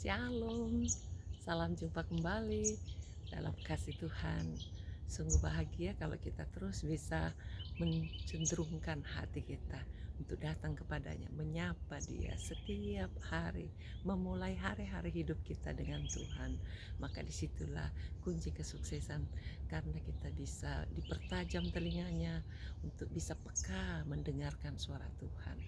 Shalom, salam jumpa kembali dalam kasih Tuhan. Sungguh bahagia kalau kita terus bisa mencenderungkan hati kita untuk datang kepadanya, menyapa Dia setiap hari, memulai hari-hari hidup kita dengan Tuhan. Maka disitulah kunci kesuksesan, karena kita bisa dipertajam telinganya untuk bisa peka mendengarkan suara Tuhan.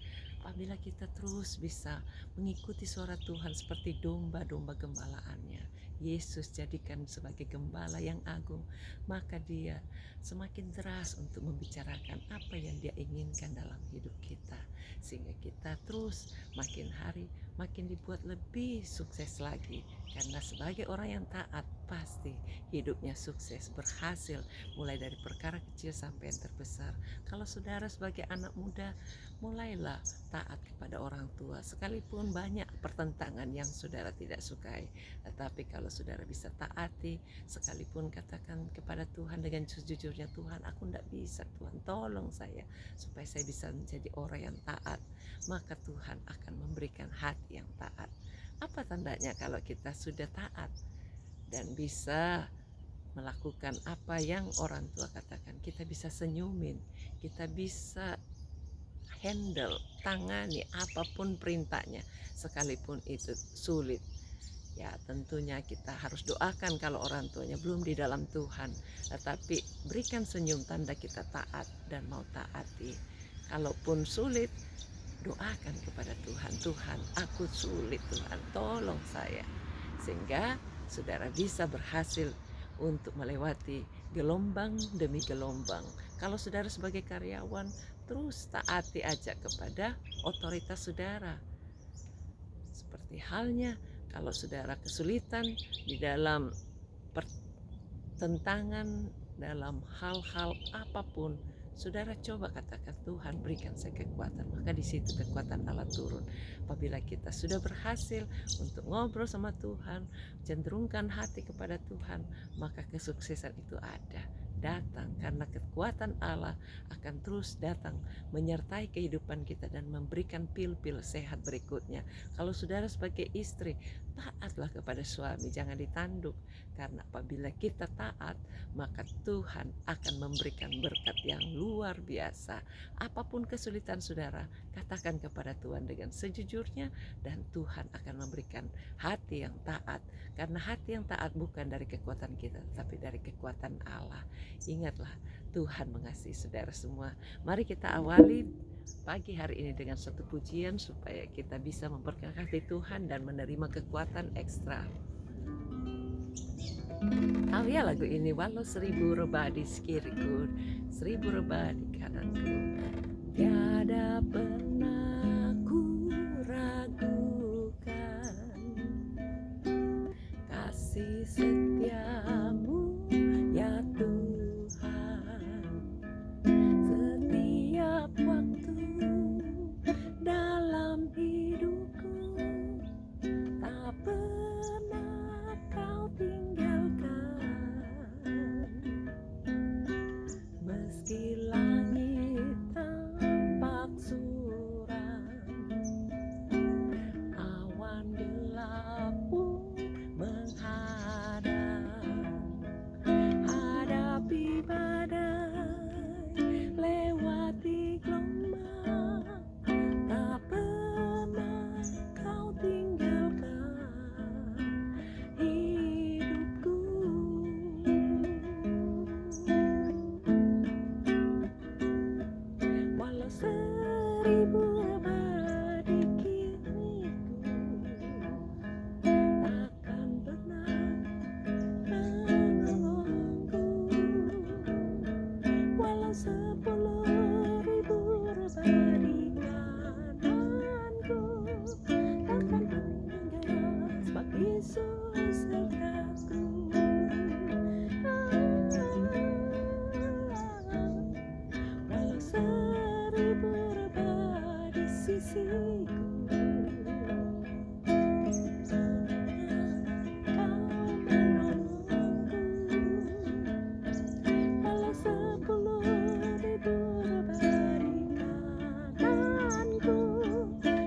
Apabila kita terus bisa mengikuti suara Tuhan seperti domba-domba gembalaannya, Yesus jadikan sebagai gembala yang agung, maka Dia semakin deras untuk membicarakan apa yang Dia inginkan dalam hidup kita, sehingga kita terus makin hari makin dibuat lebih sukses lagi. Karena sebagai orang yang taat, pasti hidupnya sukses, berhasil, mulai dari perkara kecil sampai yang terbesar. Kalau saudara sebagai anak muda, mulailah taat kepada orang tua, sekalipun banyak pertentangan yang saudara tidak sukai. Tetapi kalau saudara bisa taati, sekalipun katakan kepada Tuhan dengan sejujurnya, Tuhan, aku tidak bisa, Tuhan tolong saya supaya saya bisa menjadi orang yang taat, maka Tuhan akan memberikan hati yang taat. Apa tandanya kalau kita sudah taat dan bisa melakukan apa yang orang tua katakan? Kita bisa senyumin, kita bisa handle, tangani apapun perintahnya, sekalipun itu sulit. Ya tentunya kita harus doakan kalau orang tuanya belum di dalam Tuhan, tetapi berikan senyum tanda kita taat dan mau taati. Kalaupun sulit, doakan kepada Tuhan, Tuhan aku sulit, Tuhan tolong saya, sehingga saudara bisa berhasil untuk melewati gelombang demi gelombang. Kalau saudara sebagai karyawan, terus taati aja kepada otoritas saudara. Seperti halnya kalau saudara kesulitan di dalam pertentangan, dalam hal-hal apapun, saudara coba katakan, Tuhan berikan saya kekuatan. Maka di situ kekuatan Allah turun. Apabila kita sudah berhasil untuk ngobrol sama Tuhan, cenderungkan hati kepada Tuhan, maka kesuksesan itu ada, datang, karena kekuatan Allah akan terus datang menyertai kehidupan kita dan memberikan pil-pil sehat berikutnya. Kalau saudara sebagai istri, taatlah kepada suami, jangan ditanduk, karena apabila kita taat, maka Tuhan akan memberikan berkat yang luar biasa. Apapun kesulitan saudara, katakan kepada Tuhan dengan sejujurnya, dan Tuhan akan memberikan hati yang taat. Karena hati yang taat bukan dari kekuatan kita, tapi dari kekuatan Allah. Ingatlah, Tuhan mengasihi saudara semua. Mari kita awali pagi hari ini dengan satu pujian supaya kita bisa memberkati Tuhan dan menerima kekuatan ekstra. Ya lagu ini, walau 1000 rebah di sekiriku, 1000 rebah di kananku, tiada pernah ku ragukan kasih setiamu ya Tuhan. Setiap waktu dalam hidupku, tak pernah kau tinggalkan. Meski langit tampak suram, awan gelap pun menghadang, hadapi badai, lewati gelombang, tak pernah kau tinggalkan hidupku. Walau 1000 rebah di kiriku, takkan pernah menolongku. Walau 10.000 rebah di kananku, takkan tinggal sebab Yesus sertaku. Walau 1000 rebah di sisiku, kau menolongku. Walau 10.000 rebah di kananku,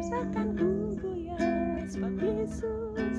takkan ku goyah sebab Yesus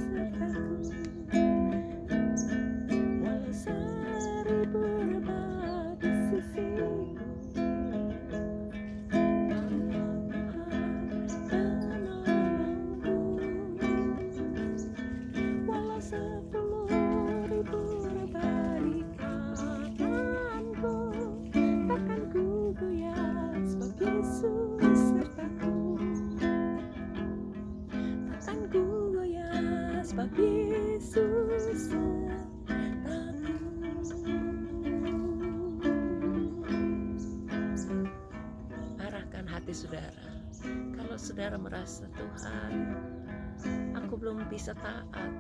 sebab Yesus sertaku. Arahkan hati saudara. Kalau saudara merasa Tuhan, aku belum bisa taat,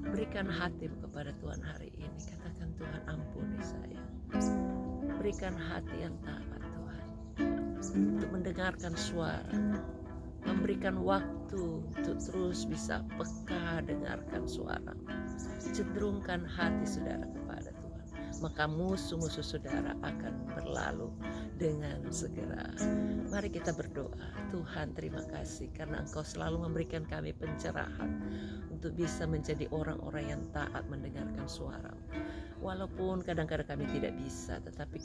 berikan hatimu kepada Tuhan hari ini. Katakan, Tuhan ampuni saya. Berikan hati yang taat Tuhan, untuk mendengarkan suara, memberikan waktu untuk terus bisa peka dengarkan suara. Cenderungkan hati saudara kepada Tuhan, maka musuh-musuh saudara akan berlalu dengan segera. Mari kita berdoa. Tuhan, terima kasih karena Engkau selalu memberikan kami pencerahan untuk bisa menjadi orang-orang yang taat mendengarkan suara. Walaupun kadang-kadang kami tidak bisa, tetapi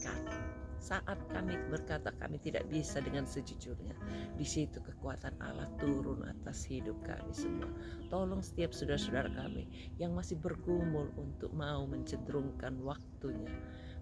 saat kami berkata kami tidak bisa dengan sejujurnya, di situ kekuatan Allah turun atas hidup kami semua. Tolong setiap saudara-saudara kami yang masih bergumul untuk mau mencenderungkan waktunya,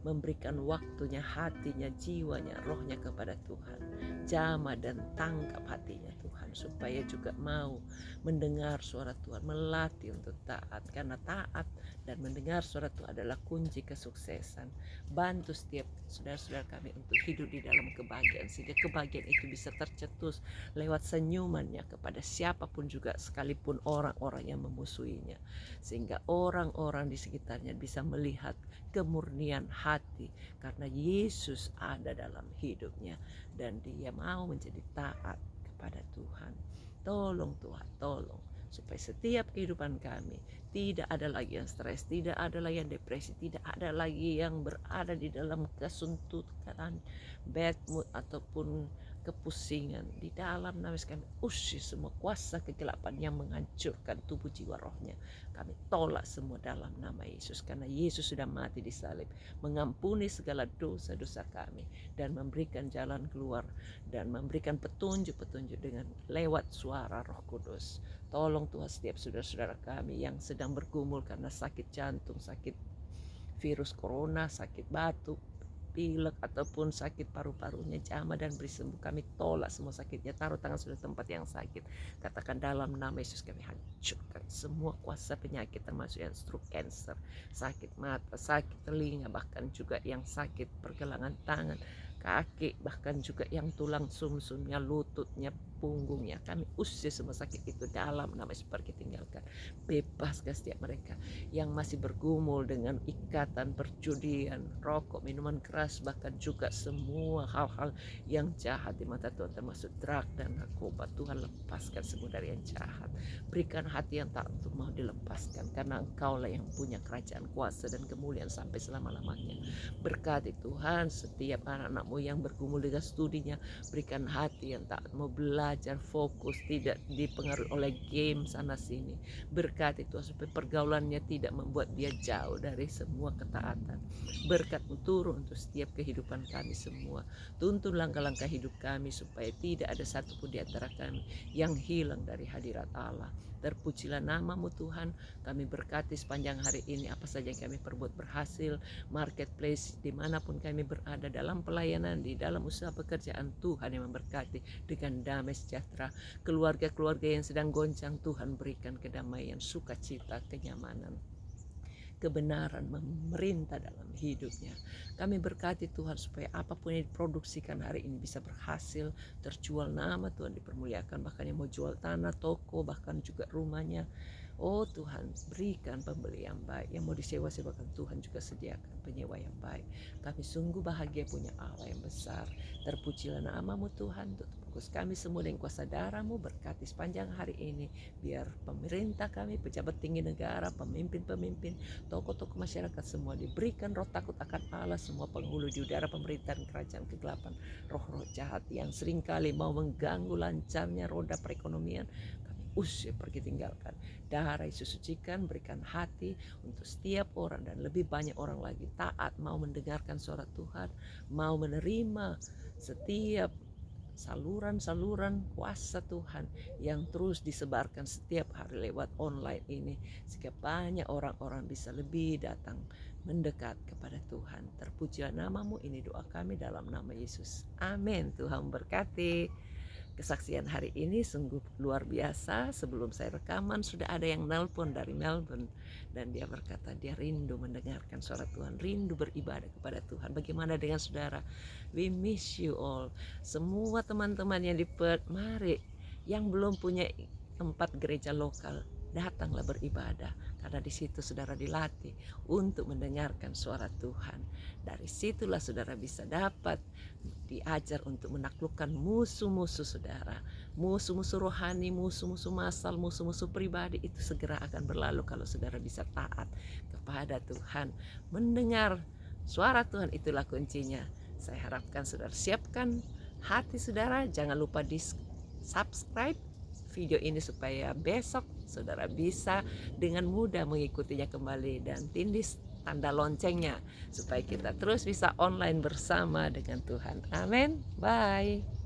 memberikan waktunya, hatinya, jiwanya, rohnya kepada Tuhan. Jamah dan tangkap hatinya Tuhan, supaya juga mau mendengar suara Tuhan, melatih untuk taat, karena taat dan mendengar suara Tuhan adalah kunci kesuksesan. Bantu setiap saudara-saudara kami untuk hidup di dalam kebahagiaan, sehingga kebahagiaan itu bisa tercetus lewat senyumannya kepada siapapun juga, sekalipun orang-orang yang memusuhinya, sehingga orang-orang di sekitarnya bisa melihat kemurnian hati karena Yesus ada dalam hidupnya dan dia mau menjadi taat kepada Tuhan. Tolong Tuhan, tolong supaya setiap kehidupan kami tidak ada lagi yang stres, tidak ada lagi yang depresi, tidak ada lagi yang berada di dalam kesuntutan, bad mood ataupun kepusingan. Di dalam nama Yesus kami usir semua kuasa kegelapan yang menghancurkan tubuh jiwa rohnya. Kami tolak semua dalam nama Yesus, karena Yesus sudah mati di salib, mengampuni segala dosa-dosa kami dan memberikan jalan keluar dan memberikan petunjuk-petunjuk dengan lewat suara Roh Kudus. Tolong Tuhan setiap saudara-saudara kami yang sedang bergumul karena sakit jantung, sakit virus corona, sakit batuk, pilek ataupun sakit paru-parunya, jamah dan beri sembuh. Kami tolak semua sakitnya, taruh tangan sudah tempat yang sakit. Katakan, dalam nama Yesus kami hancurkan semua kuasa penyakit, termasuk yang stroke, cancer, sakit mata, sakit telinga, bahkan juga yang sakit pergelangan tangan, kaki, bahkan juga yang tulang sumsumnya, lututnya, punggungnya. Kami usir semua sakit itu dalam nama Yesus. Pergi tinggalkan, bebaskan setiap mereka yang masih bergumul dengan ikatan perjudian, rokok, minuman keras, bahkan juga semua hal-hal yang jahat di mata Tuhan, termasuk drug dan narkoba. Tuhan, lepaskan semua dari yang jahat. Berikan hati yang tak untuk mau dilepaskan, karena Engkaulah yang punya kerajaan, kuasa dan kemuliaan sampai selama-lamanya. Berkati Tuhan setiap anak-anak-Mu yang bergumul dengan studinya. Berikan hati yang tak mau belajar, fokus, tidak dipengaruhi oleh game sana sini. Berkati Tuhan supaya pergaulannya tidak membuat dia jauh dari semua ketaatan. Berkat-Mu turun untuk setiap kehidupan kami semua. Tuntun langkah-langkah hidup kami supaya tidak ada satupun di antara kami yang hilang dari hadirat Allah. Terpujilah nama-Mu Tuhan. Kami berkati sepanjang hari ini apa saja yang kami perbuat berhasil. Marketplace dimanapun kami berada, dalam pelayanan, di dalam usaha pekerjaan, Tuhan yang memberkati dengan damai sejahtera. Keluarga-keluarga yang sedang goncang, Tuhan berikan kedamaian, sukacita, kenyamanan, kebenaran memerintah dalam hidupnya. Kami berkati Tuhan supaya apapun yang diproduksikan hari ini bisa berhasil, terjual, nama Tuhan dipermuliakan. Bahkan yang mau jual tanah, toko, bahkan juga rumahnya, oh Tuhan, berikan pembeli yang baik. Yang mau disewa-sewakan, Tuhan juga sediakan penyewa yang baik. Kami sungguh bahagia punya Allah yang besar. Terpujilah nama-Mu Tuhan. Untuk fokus kami semua dengan kuasa darah-Mu, berkati sepanjang hari ini. Biar pemerintah kami, pejabat tinggi negara, pemimpin-pemimpin, tokoh-tokoh masyarakat semua diberikan roh takut akan Allah. Semua penghulu di udara pemerintahan kerajaan kegelapan, roh-roh jahat yang seringkali mau mengganggu lancarnya roda perekonomian, kami usir, pergi tinggalkan. Darah Yesus sucikan, berikan hati untuk setiap orang dan lebih banyak orang lagi taat, mau mendengarkan suara Tuhan, mau menerima setiap saluran-saluran kuasa Tuhan yang terus disebarkan setiap hari lewat online ini, sehingga banyak orang-orang bisa lebih datang mendekat kepada Tuhan. Terpujilah nama-Mu, ini doa kami dalam nama Yesus. Amin. Tuhan berkati. Kesaksian hari ini sungguh luar biasa. Sebelum saya rekaman sudah ada yang nelpon dari Melbourne, dan dia berkata dia rindu mendengarkan suara Tuhan, rindu beribadah kepada Tuhan. Bagaimana dengan saudara? We miss you all. Semua teman-teman yang di Perth, mari yang belum punya tempat gereja lokal, datanglah beribadah, karena di situ saudara dilatih untuk mendengarkan suara Tuhan. Dari situlah saudara bisa dapat diajar untuk menaklukkan musuh-musuh saudara, musuh-musuh rohani, musuh-musuh masal, musuh-musuh pribadi. Itu segera akan berlalu kalau saudara bisa taat kepada Tuhan. Mendengar suara Tuhan itulah kuncinya. Saya harapkan saudara siapkan hati saudara, jangan lupa di subscribe video ini supaya besok saudara bisa dengan mudah mengikutinya kembali, dan tindis tanda loncengnya supaya kita terus bisa online bersama dengan Tuhan. Amin. Bye.